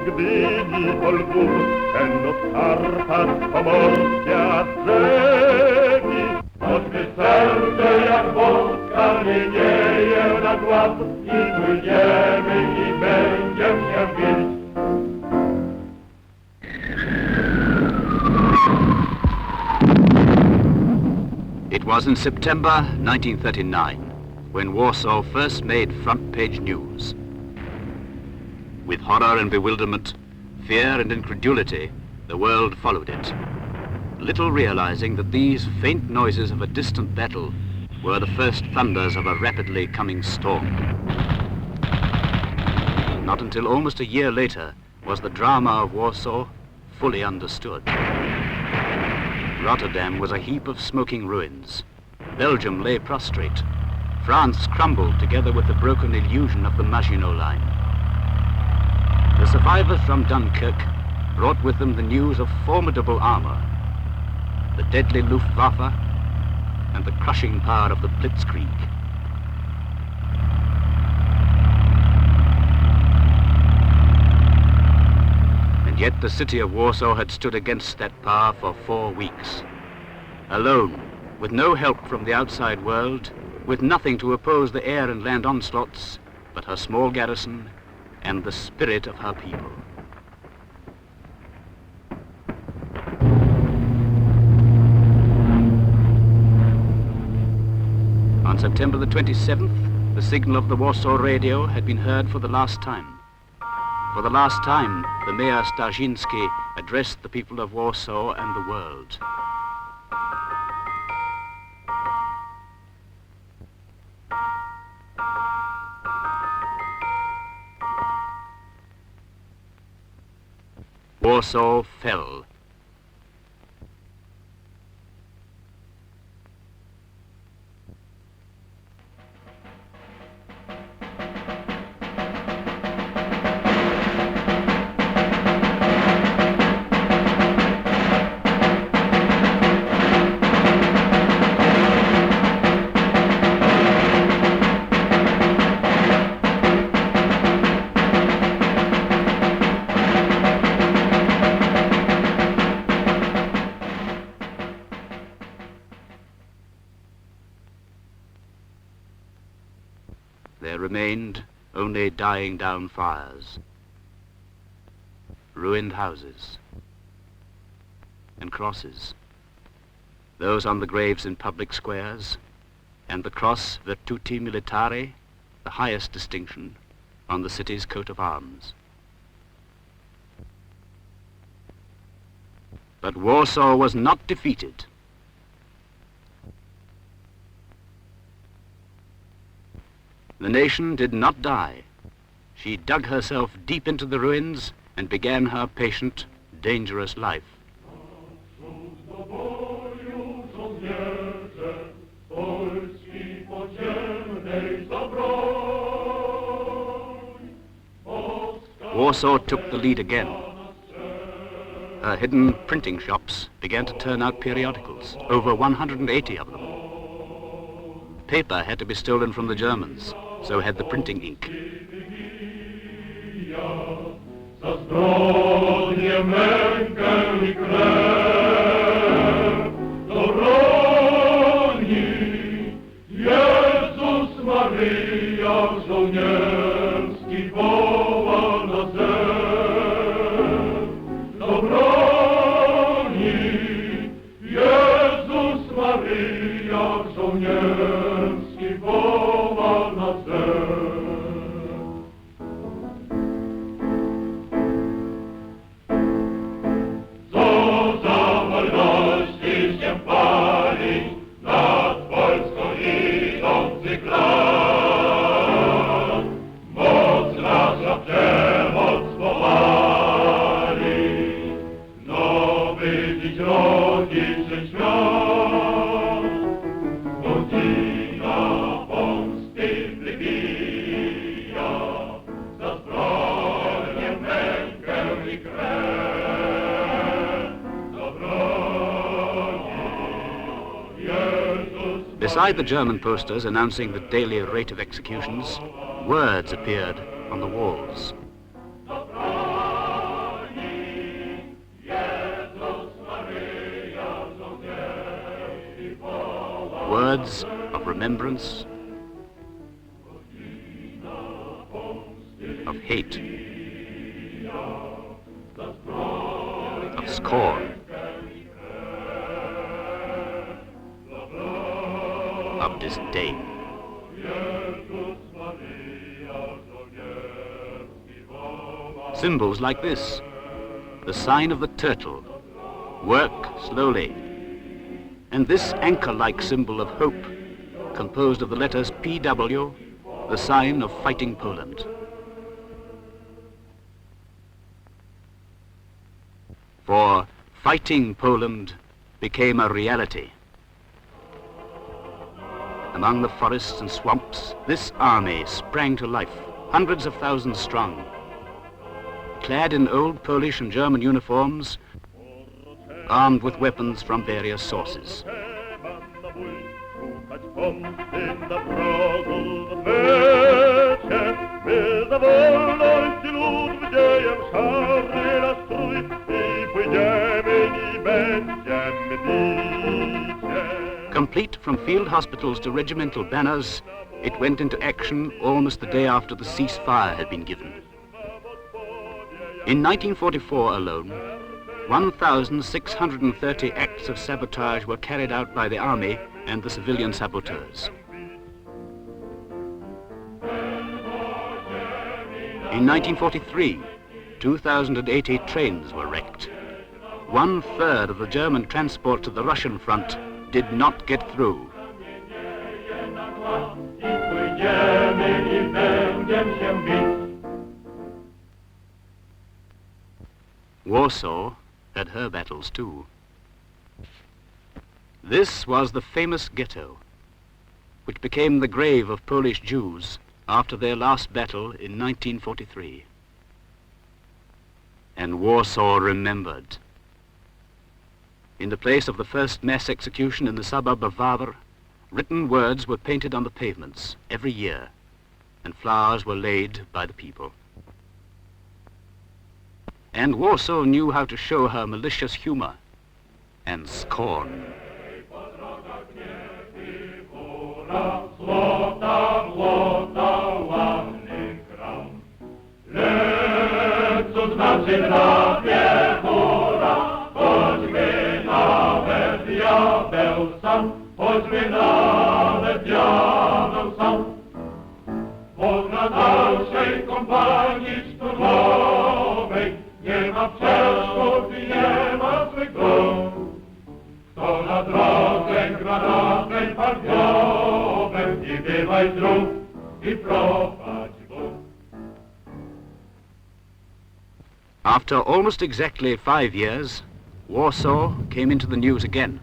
Gdyni po Lwów, ten od Karpat pomorskie aż brzegi. Choćby serce jak wąska nieje na głaz i pójdziemy i będziemy się bić. It was in September 1939 when Warsaw first made front-page news. With horror and bewilderment, fear and incredulity, the world followed it, little realizing that these faint noises of a distant battle were the first thunders of a rapidly coming storm. Not until almost a year later was the drama of Warsaw fully understood. Rotterdam was a heap of smoking ruins. Belgium lay prostrate. France crumbled together with the broken illusion of the Maginot Line. The survivors from Dunkirk brought with them the news of formidable armor, the deadly Luftwaffe, and the crushing power of the Blitzkrieg. And yet the city of Warsaw had stood against that power for 4 weeks. Alone, with no help from the outside world, with nothing to oppose the air and land onslaughts, but her small garrison and the spirit of her people. On September the 27th, the signal of the Warsaw radio had been heard for the last time. For the last time, the Mayor Starzyński addressed the people of Warsaw and the world. Warsaw fell. There remained only dying down fires, ruined houses, and crosses, those on the graves in public squares, and the cross Virtuti Militari, the highest distinction, on the city's coat of arms. But Warsaw was not defeated. The nation did not die. She dug herself deep into the ruins and began her patient, dangerous life. Warsaw took the lead again. Her hidden printing shops began to turn out periodicals, over 180 of them. Paper had to be stolen from the Germans, so had the printing ink. Beside the German posters announcing the daily rate of executions, words appeared on the walls. words of remembrance, of hate, of scorn, of disdain. Symbols like this, the sign of the turtle, work slowly, and this anchor-like symbol of hope, composed of the letters PW, the sign of fighting Poland. For fighting Poland became a reality. Among the forests and swamps, this army sprang to life, hundreds of thousands strong. Clad in old Polish and German uniforms, armed with weapons from various sources. Complete from field hospitals to regimental banners, it went into action almost the day after the ceasefire had been given. In 1944 alone, 1,630 acts of sabotage were carried out by the army and the civilian saboteurs. In 1943, 2,080 trains were wrecked. 1/3 of the German transport to the Russian front did not get through. Warsaw had her battles too. This was the famous ghetto, which became the grave of Polish Jews after their last battle in 1943. And Warsaw remembered. In the place of the first mass execution in the suburb of Wawr, written words were painted on the pavements every year, and flowers were laid by the people. And Warsaw knew how to show her malicious humor and scorn. Na dalszej kompanii szturmowej nie ma przeszkód i nie ma złych dróg. Kto na drodze granatnej parkowem i bywaj zdrów i prowadź Bóg. After almost exactly 5 years, Warsaw came into the news again.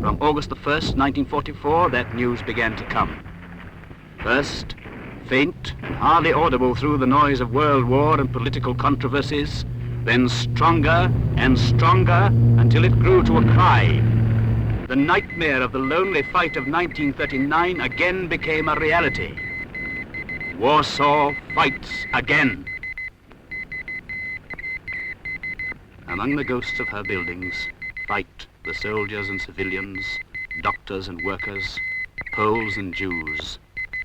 From August the 1st, 1944, that news began to come. First, faint and hardly audible through the noise of world war and political controversies, then stronger and stronger until it grew to a cry. The nightmare of the lonely fight of 1939 again became a reality. Warsaw fights again. Among the ghosts of her buildings fight the soldiers and civilians, doctors and workers, Poles and Jews,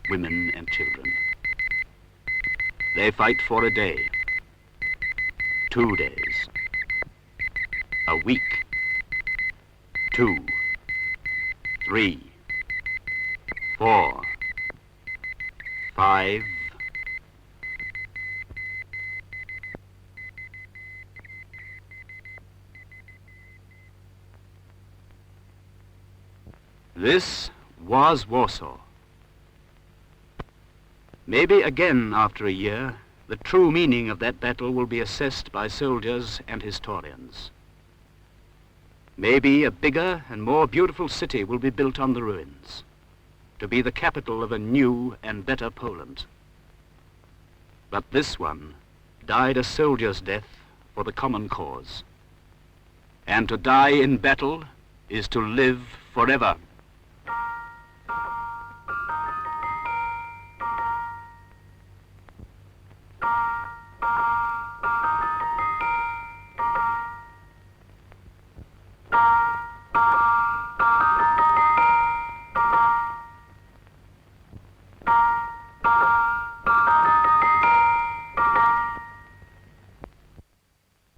women and children. They fight for a day, 2 days, a week, 2, 3, 4, 5. This was Warsaw. Maybe again after a year, the true meaning of that battle will be assessed by soldiers and historians. Maybe a bigger and more beautiful city will be built on the ruins, to be the capital of a new and better Poland. But this one died a soldier's death for the common cause. And to die in battle is to live forever.